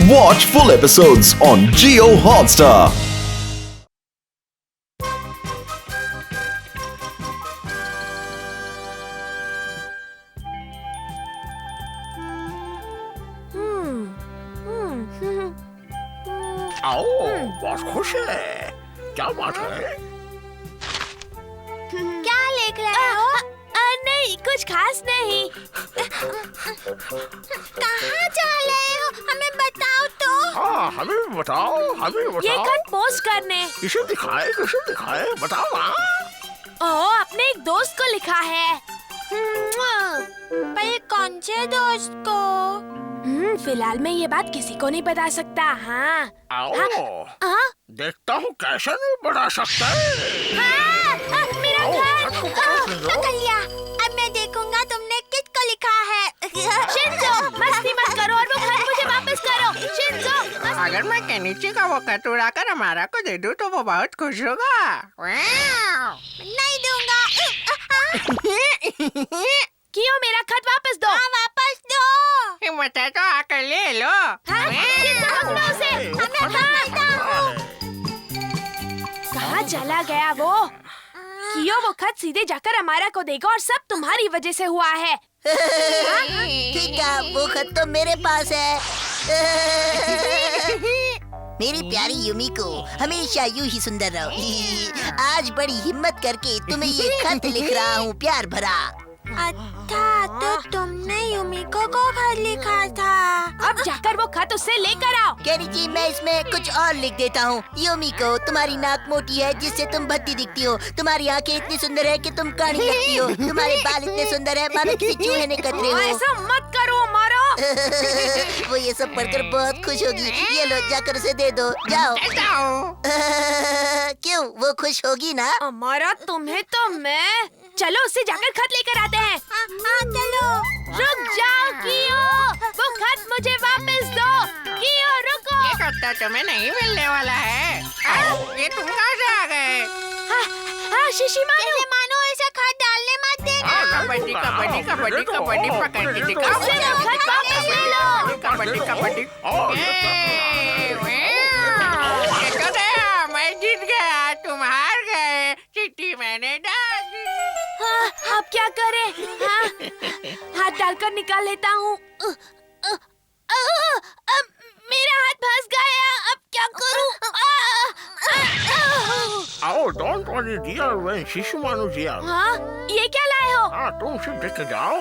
Watch full episodes on Jio Hotstar. आओ, बहुत खुश है। क्या बात है? क्या लिख रहे हो? नहीं, कुछ खास नहीं। कहाँ जा रहे हो? हमें बताओ तो। हाँ, हमें भी बताओ, हमें भी बताओ। ये खत पोस्ट करने। किसे दिखाए, बताओ ना। ओह, अपने एक दोस्त को लिखा है। पर कौन से दोस्त को? फिलहाल मैं ये बात किसी को नहीं बता सकता। हाँ। आओ, हाँ? देखता हूँ कैसे नहीं बता सकता है। मेरा आओ, घर। खत को पकड़ लो। पकड़ लिया। अब मैं देखूंगा तुमने किसको लिखा है। शिंजो, मस्ती मत करो और वो खत मुझे वापस करो। शिंजो, अगर मैं केनिची का वो खत उड़ाकर हमारा को दे दूं तो वो बहुत खुश होगा। नहीं दूंगा। क्यों? मेरा खत वापस दो। हाँ, वापस दो। हिम्मत है तो आकर ले लो। कहाँ चला गया वो? कियो, वो खत सीधे जाकर हमारा को देगा और सब तुम्हारी वजह से हुआ है। ठीक है, वो खत तो मेरे पास है। मेरी प्यारी युमिको, हमेशा यूं ही सुंदर रहो। आज बड़ी हिम्मत करके तुम्हें ये खत लिख रहा हूँ, प्यार भरा। अच्छा, तो तुमने युमिको को खत लिखा था। अब जाकर वो खत उससे लेकर आओ। केनिची, मैं इसमें कुछ और लिख देता हूँ। युमिको, तुम्हारी नाक मोटी है जिससे तुम भद्दी दिखती हो। तुम्हारी आंखें इतनी सुंदर है कि तुम काणी लगती हो। तुम्हारे बाल इतने सुंदर है मानो किसी चूहे ने कतरे हो। ऐसा मत करो मारो। वो ये सब पढ़कर बहुत खुश होगी। ये लो, जाकर उसे दे दो, जाओ। क्यों, वो खुश होगी ना? हमारा तुम्हें तो मैं। चलो उससे जाकर खत लेकर आते हैं। चलो। रुक जाओ कियो, वो खत मुझे वापस दो। कियो, रुको। ये खत तो तुम्हें नहीं मिलने वाला है। ये तुम कहाँ से आ गए? हाँ, शिशिमानु, ऐसा खत डालने मत देना। कबड्डी कबड्डी कबड्डी कबड्डी पकड़ के दिखाओ। खत वापस ले लो। कबड्डी कबड्डी। ये तो गया, मैं जीत गया, तुम हार गए। चिट्ठी मैंने डाल दी। हाँ, अब क्या करें? हाँ, हाथ डालकर निकाल लेता हूँ। अब मेरा हाथ फंस गया, अब क्या करूँ? आओ, डोंट वरी डियर, मैं शिशुमानु डियर। हाँ, ये क्या लाए हो? हाँ, तुम सिर्फ देख के जाओ।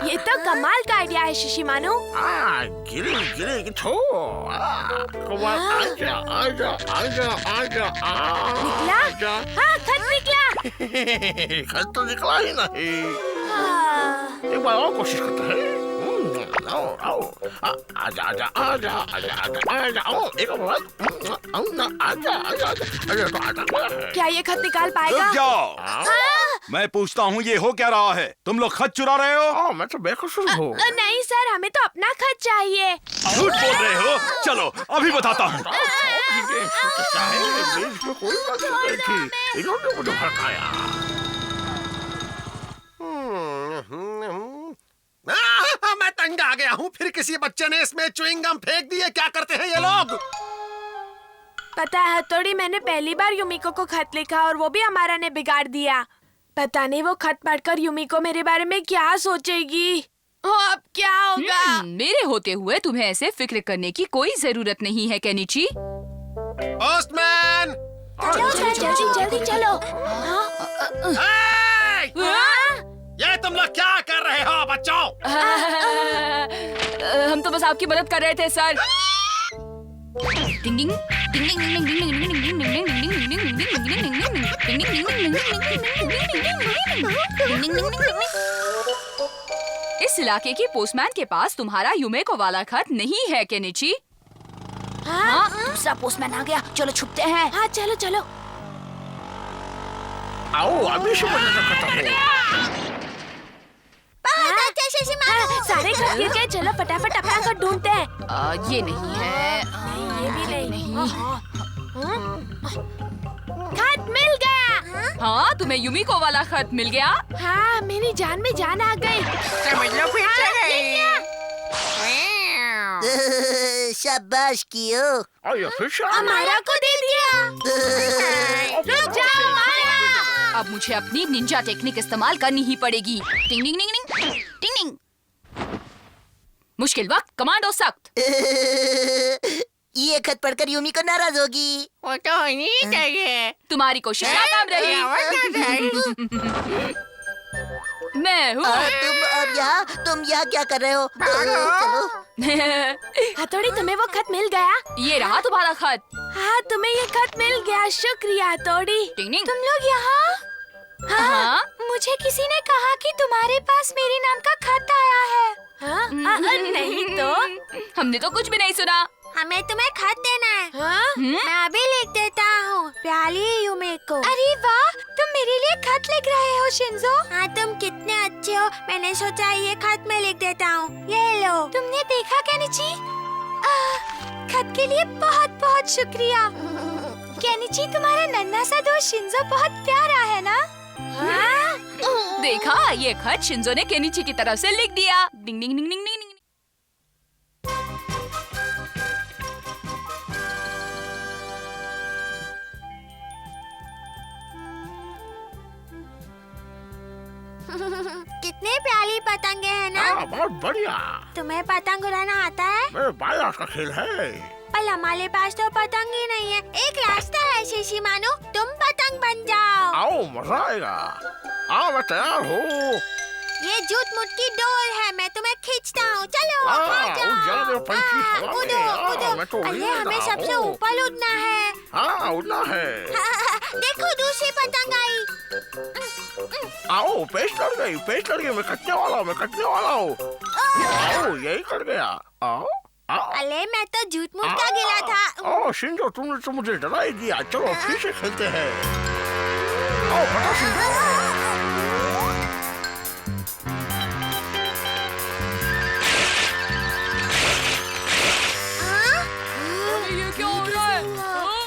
ये तो कमाल का आइडिया है शिशिमानु। गिरी थो। कमाल, आजा। निकला? हाँ, खत निकला। खत तो निकला ही नहीं। हाँ। एक बार और कोशिश करते हैं। आओ, आजा, एक बार, आजा। क्या ये खत निकाल पाएगा? रुक जाओ। हाँ? मैं पूछता हूँ, ये हो क्या रहा है? तुम लोग खत चुरा रहे हो? मैं तो बेकसूर हूँ। नहीं सर, हमें तो अपना खत चाहिए। झूठ बोल रहे हो? चलो अभी बताता हूँ। कोई बात नहीं थी, इन्होंने मुझे भड़काया। मैं तंग आ गया हूँ। फिर किसी बच्चे ने इसमें च्युइंग गम फेंक दिए। क्या करते हैं ये लोग? पता है हथौड़ी, मैंने पहली बार युमिको को खत लिखा और वो भी हमारा ने बिगाड़ दिया। पता नहीं वो खत पढ़कर युमिको मेरे बारे में क्या सोचेगी। अब क्या होगा? मेरे होते हुए तुम्हें ऐसे फिक्र करने की कोई जरूरत नहीं है केनिची। पोस्टमैन! जल्दी चलो। ये तुम लोग क्या कर रहे हो बच्चों? हम तो बस आपकी मदद कर रहे थे सर। इस इलाके की पोस्टमैन के पास तुम्हारा युमेको वाला खत नहीं है केनिची। हाँ, दूसरा पोस्टमैन आ गया, चलो छुपते हैं। हाँ, चलो। आओ, अभी से मदद करता हूँ। सारे खत गिर गए, चलो फटाफट अपना खत ढूंढते हैं। ये नहीं है। नहीं, ये भी नहीं। खत मिल गया। हाँ, तुम्हें युमिको वाला खत मिल गया। हाँ, मेरी जान में जान आ गई। समझ लो फिर से शाबाश कियो। और ये फिश हमारा को दे दिया। रुक जाओ माया। अब मुझे अपनी निंजा टेक्निक इस्तेमाल करनी ही पड़ेगी। टिंग टिंग टिंग टिंग टिंग टिंग। मुश्किल वक्त कमांडो सख्त। ये खत पढ़कर यूमी को नाराज होगी। वो तो नहीं चाहिए। तुम्हारी कोशिश नाकाम रही। मैं हूँ। तुम यहाँ क्या कर रहे हो? चलो। हथौड़ी, तुम्हें वो खत मिल गया? ये रहा तुम्हारा खत। हाँ, तुम्हें ये खत मिल गया। शुक्रिया हथौड़ी। टिंग टिंग। तुम लोग यहाँ? हाँ? मुझे किसी ने कहा कि तुम्हारे पास मेरे नाम का खत आया है। हाँ? नहीं तो हमने तो कुछ भी नहीं सुना। हमें तुम्हें खत देना है। हाँ? मैं अभी लिख देता हूँ। प्याली यूमिको। अरे वाह, तुम मेरे लिए खत लिख रहे हो शिंजो। हाँ, तुम कितने अच्छे हो। मैंने सोचा ये खत मैं लिख देता हूँ। ये लो। तुमने देखा केनिची? खत के लिए बहुत बहुत शुक्रिया। केनिची, तुम्हारा नन्हा सा दोस्त शिंजो बहुत प्यारा है ना? हाँ? देखा, ये खत शिंजो ने केनिची की तरफ से लिख दिया। डिंग डिंग डिंग डिंग डिंग। कितने प्यारी पतंगे हैं ना? हाँ, बहुत बढ़िया। तुम्हें पतंग उड़ाना आता है? मेरे बाया का खेल है। पर हमारे पास तो पतंग ही नहीं है। एक रास्ता है शिशी मानो, तुम पतंग बन जाओ। आओ, मजा आएगा। आओ, मैं तैयार हूँ। ये जूट मुट की डोर है, मैं तुम्हें खींचता हूँ। चलो, आ उड़ जाओ जाओ। पंछी हवा में। कूदो, मैं तो कूदो। उड़ अरे, हमें रहा सबसे हूँ। ऊपर उड़ना है। हाँ, उड़ना है। देखो, दूसरी पतंग आई। आओ, पेश कर गई। मैं कटने वाला हूँ। आओ, यही कर गया। आओ। अरे, मैं तो जूट मुट का गिला था। ओ शिंजो, तुमने तो मुझे डरा ही दिया। चलो फिर से खेलते हैं। आओ, फटा शिंजो। ये क्या हो रहा है?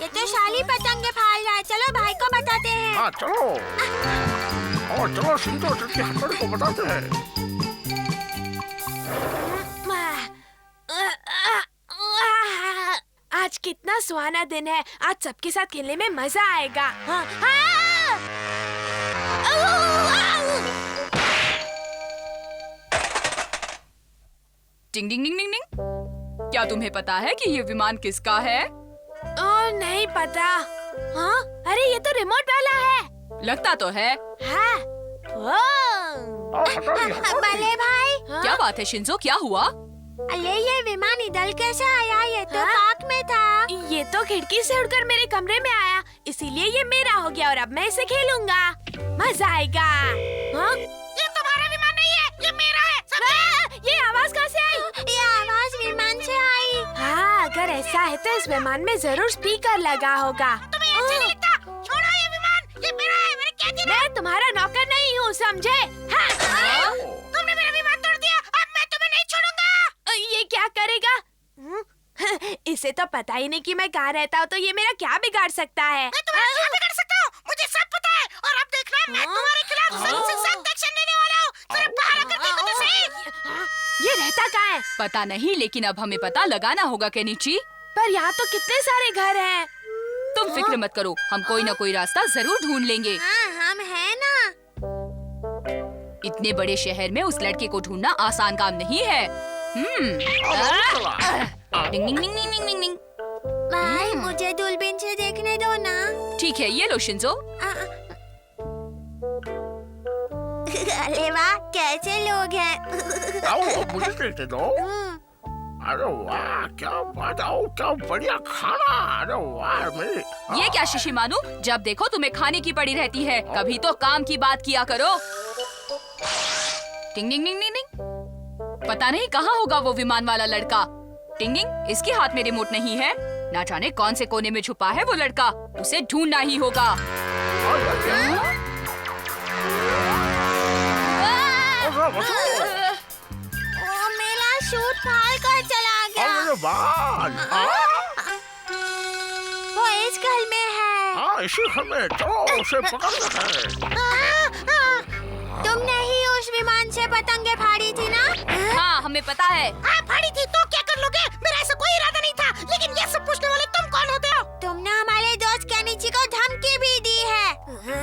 ये तो शाली पतंगे फाड़ रहा है। चलो भाई को बताते हैं। हाँ, चलो। और चलो शिंजो, तुझे हथौड़ी को बताते हैं। आज कितना सुहाना दिन है। आज सबके साथ खेलने में मजा आएगा। हाँ, हाँ। टिंग डिंग डिंग डिंग डिंग। क्या तुम्हें पता है कि ये विमान किसका है? नहीं पता। हाँ? अरे, ये तो रिमोट वाला है। लगता तो है। हाँ। भले भाई। क्या बात है शिंजो, क्या हुआ? अरे, ये विमान इधर कैसे आया? ये तो पार्क में था। ये तो खिड़की से उड़कर मेरे कमरे में आया, इसीलिए ये मेरा हो गया और अब मैं इसे खेलूंगा। मजा आएगा। हाँ? ये तुम्हारा विमान नहीं है, ये मेरा है। ये आवाज कहाँ से आई? ये आवाज विमान से आई। हाँ, अगर ऐसा है तो इस विमान में जरूर स्पीकर लगा होगा। तुम्हें अच्छा नहीं लगता? छोड़ो ये विमान, ये मेरा है। मैंने क्या किया? मैं तुम्हारा नौकर नहीं हूँ, समझे? हाँ? तुमने मेरा विमान तोड़ दिया। अब मैं तुम्हें नहीं छोड़ूंगा। ये क्या करेगा? इसे तो पता ही नहीं कि मैं कहाँ रहता हूँ, तो ये मेरा क्या बिगाड़ सकता है? मैं तुम्हारा क्या बिगाड़ सकता हूँ? मुझे सब पता है। और अब देखना, मैं तुम्हारे खिलाफ सख्त से सख्त एक्शन लेने वाला हूँ। जरा बाहर आकर देखो तो सही। ये रहता कहाँ है? पता नहीं, लेकिन अब हमें पता लगाना होगा केनिची। पर यहाँ तो कितने सारे घर हैं। तुम फिक्र मत करो, हम कोई न कोई रास्ता जरूर ढूंढ लेंगे। हाँ, हम हैं ना। इतने बड़े शहर में उस लड़के को ढूंढना आसान काम नहीं है। डिंग डिंग डिंग डिंग डिंग डिंग। भाई, मुझे दूरबीन से देखने दो ना। ठीक है, ये लो शिंजो। अरे वाह, कैसे लोग हैं। आओ, मुझे देखते दो। अरे वाह, क्या बात। आओ, क्या बढ़िया खाना। अरे वाह, मेरे। ये क्या शिशिमानु, जब देखो तुम्हें खाने की पड़ी रहती है, कभी तो काम की बात किया करो। टिंग डिंग डिंग डिंग डिंग। पता नहीं कहाँ होगा वो विमान वाला लड़का। टिंग डिंग, इसके हाथ में रिमोट नहीं है। ना जाने कौन से कोने में छुपा है वो लड़का। उसे ढूंढना ही होगा। वो मेरा सूट फाड़ कर चला गया। वो इस घर में है। हाँ, इसी घर में। चलो उसे पकड़ना है। तुमने ही उस विमान से पतंगे फाड़ी थी ना? हाँ, हमें पता है। हाँ, फाड़ी थी तो क्या कर लोगे? मेरा ऐसा कोई इरादा नहीं था।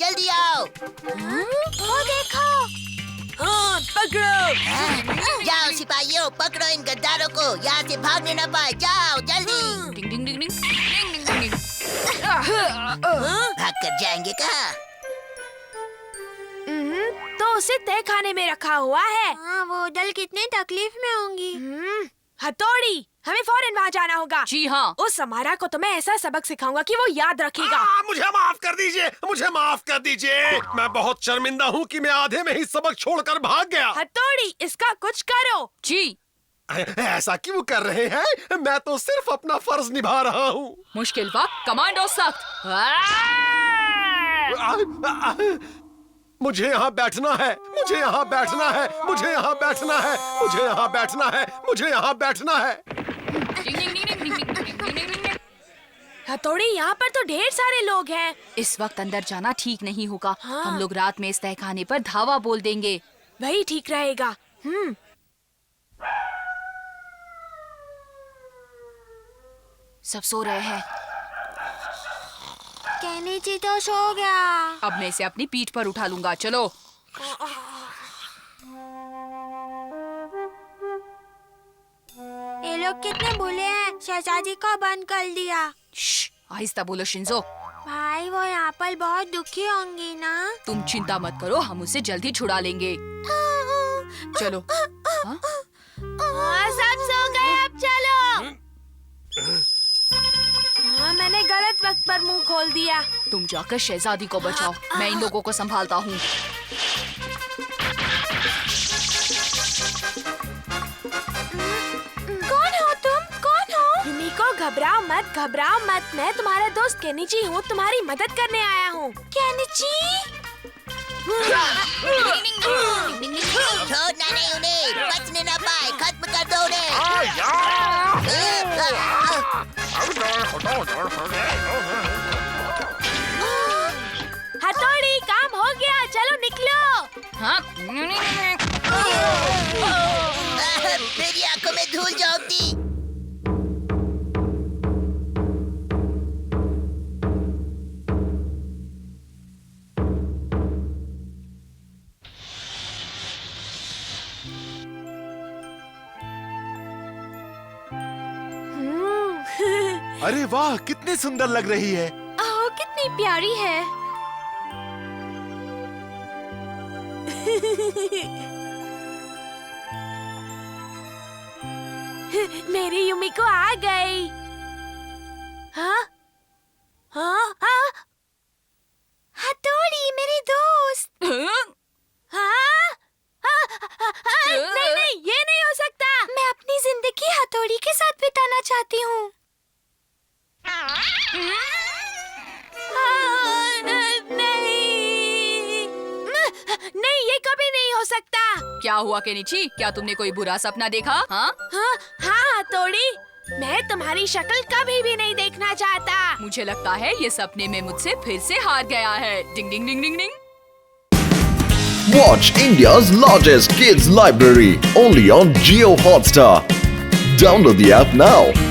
जल्दी आओ। वो देखो। हाँ, पकड़ो। जाओ सिपाहियों, पकड़ो इन गद्दारों को, यहाँ से भागने न पाए। जाओ जल्दी। डिंग डिंग डिंग डिंग डिंग डिंग डिंग। भाग कर जाएंगे कहाँ? तो उसे तय खाने में रखा हुआ है। हाँ, वो दल कितने तकलीफ में होंगी। हथौड़ी, हमें फौरन वहाँ जाना होगा। जी हाँ। उस समारा को तो मैं ऐसा सबक सिखाऊंगा कि वो याद रखेगा। मुझे माफ कर दीजिए, मुझे माफ कर दीजिए। मैं बहुत शर्मिंदा हूँ कि मैं आधे में ही सबक छोड़कर भाग गया। हथौड़ी, इसका कुछ करो। जी। ऐसा क्यों कर रहे हैं? मैं तो सिर्फ अपना फर्ज निभा रहा हूँ। मुश्किल वक्त कमांडो सख्त। मुझे यहाँ बैठना है, मुझे यहाँ बैठना है, मुझे यहाँ बैठना है, मुझे यहाँ बैठना है, मुझे यहाँ बैठना है। डिंग डिंग डिंग डिंग डिंग डिंग डिंग डिंग डिंग। हथौड़ी, यहाँ पर तो ढेर सारे लोग हैं। इस वक्त अंदर जाना ठीक नहीं होगा। हाँ। हम लोग रात में इस तहखाने पर धावा बोल देंगे। वही ठीक रहेगा। सब सो रहे हैं। केनिची तो सो गया। अब मैं इसे अपनी पीठ पर उठा लूंगा। चलो। ये लोग कितने भूले हैं, शहजादी को बंद कर दिया। श्श, आहिस्ता बोलो शिंजो। भाई वो यहाँ पर बहुत दुखी होंगी ना। तुम चिंता मत करो, हम उसे जल्दी छुड़ा लेंगे। चलो। हाँ? सब सो गए, अब चलो। हाँ, मैंने गलत वक्त पर मुंह खोल दिया। तुम जाकर शहजादी को बचाओ, मैं इन लोगों को संभालता हूँ। कौन हो तुम? कौन हो? युमिको, घबराओ मत, मैं तुम्हारा दोस्त केनिची हूँ, तुम्हारी मदद करने आया हूँ। केनिची? छोड़ना नहीं उन्हें, बचने न पाए, खत्म कर दो उन्हें। हथौड़ी, काम हो गया, चलो निकलो। हाँ? मेरी आंखों में धूल झोंकती। अरे वाह, कितनी सुंदर लग रही है। ओह, कितनी प्यारी है। मेरी युमिको आ गई। हाँ? हाँ? हाँ? हथौड़ी, मेरी दोस्त। हाँ? नहीं, ये नहीं हो सकता। मैं अपनी जिंदगी हथौड़ी के साथ बिताना चाहती हूँ। नहीं, ये कभी नहीं हो सकता। क्या हुआ केनिची? क्या तुमने कोई बुरा सपना देखा? हाँ? हाँ, हथौड़ी, मैं तुम्हारी शक्ल कभी भी नहीं देखना चाहता। मुझे लगता है ये सपने में मुझसे फिर से हार गया है। डिंग डिंग डिंग डिंग डिंग। Watch India's largest kids library only on Jio Hotstar. Download the app now.